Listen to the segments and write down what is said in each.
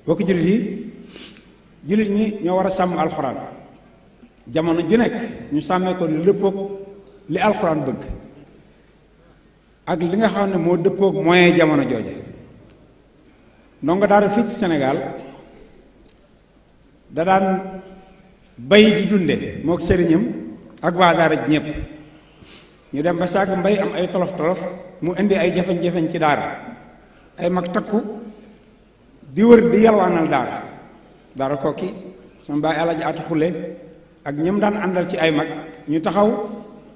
bokk jullit ñi ñoo war a sàmm alxuraan jamono ju nekk ñu sàmmee ko li dëppoog li alxuraan bëgg ak li nga xam ne moo dëppoog moyen jamono jooje. ndongo daara fii ci Sénégal da daan bay di dunde mook sëriñam ak waa daara ji ñëpp ñu dem ba sàgg mbay am ay tolof-tolof mu indi ay jafeñ-jafeñ ci daara ay mag takku di wër di yalwaanal daara Kokki sama baay Alaaji Atu Xulle ak ñoom daan àndal ci ay mag ñu taxaw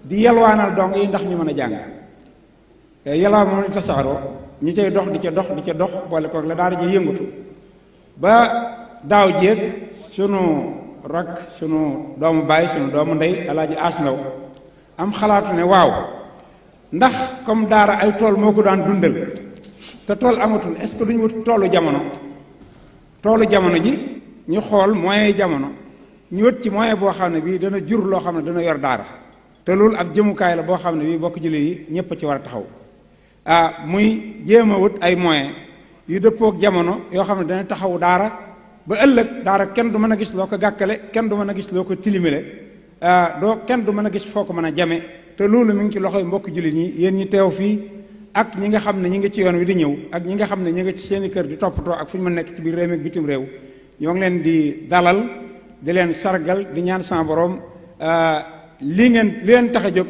di yalwaanal dong yi ndax ñu mën a jàng yalwaan moom ñu tasaaroo ñu cay dox di ca dox boole kook la daara ji yëngatu ba daaw jéeg sunu rakk sunu doomu baay sunu doomu ndey Alaaji As Ndaw am xalaatu ne waaw ndax comme daara ay tool moo ko daan dundal te tool amatul est-ce que duñu wut toolu jamono ji ñu xool moyen jamono ñu wët ci moyen boo xam ne bii dana jur loo xam ne dana yor daara te loolu ab jëmukaay la boo xam ne bii bokk jullit yi ñépp ci war a taxaw muy jéem a wut ay moyen yu dëppook jamono yoo xam ne dana taxaw daara ba ëllëg daara kenn du mën a gis loo ko gàkkale kenn du mën a gis loo ko tilimile kenn du mën a gis foo ko mën a jame te loolu mi ngi ci loxoy mbokk jullit ñi yéen ñi teew fii ak ñi nga xam ne ñi ngi ci yoon wi di ñëw ak ñi nga xam ne ñi nga ci seeni kër di toppatoo ak fu ñu mën nekk ci biir réew mi ak bitim réew ñoo ngi leen di dalal di leen sargal di ñaan sama borom li leen tax a jóg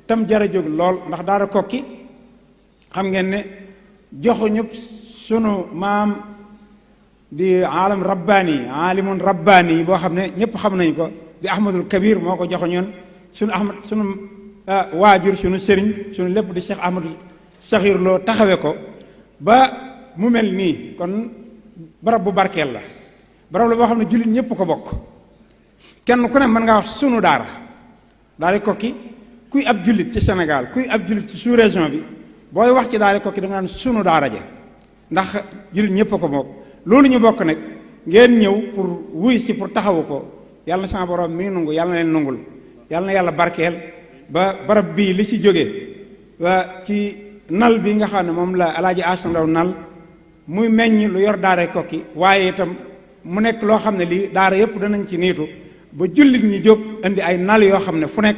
tam jar a jóg lool ndax daara Kokki xam ngeen ne joxuñu sunu maam di alam rabbaani alimun rabbaani boo xam ne ñëpp xam nañ ko di Ahmadul Kabir moo ko joxoñoon sunu waajur sunu sëriñ sunu lépp di Cheikh Ahmadou Saxiir Lo taxawe ko ba mu mel nii kon barab bu barkeel la barab la boo xam ne jullit ñëpp ko bokk kenn ku ne mën ngaa wax sunu daara Kokki kuy ab jullit ci Sénégal kuy ab jullit ci sous-région bi booy wax ci daara Kokki da nga naan sunu daara ja ndax jullit ñëpp ko bokk loolu ñu bokk nag ngeen ñëw pour wuy si pour taxawu ko yàlla na sama borom mi ngi nangu yàlla na leen nangul yàlla na yàlla barkeel ba barab bii li ci jógee ba ci nal bi nga xam ne moom la Alaaji As Ndaw nal muy meññ lu yor daara Kokki waaye itam mu nekk loo xam ne lii daara yëpp danañ ci niitu ba jullit ñi jóg indi ay nal yoo xam ne fu nekk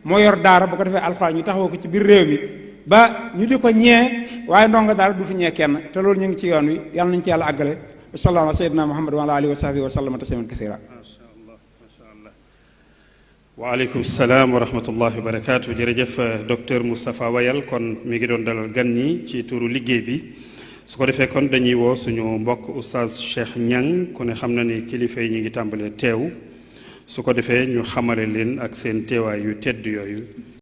moo yor daara bu ko defee alxuraan ñu taxawu ko ci biir réew mi ba ñu di ko ñee waaye ndongo daara du fi ñee kenn te loolu ñu ngi ci yoon wi yàlla nañu ci yàlla àggale sallallahu ala sayyidina Muhammad wa ala alihi wa sahbihi wa sallama tasliman kasira. waaleykum salaam wa rahmatullahi wa barakaatu. jërëjëf docteur Moustapha Wayal kon mi ngi doon dalal gan ñi ci turu liggéey bi su ko defee kon dañuy woo suñu mbokk oustaz Cheikh Niang ku ne xam na ni kilifa yi ñu ngi tàmbalee teew su ko defee ñu xamale leen ak seen teewaay yu tedd yooyu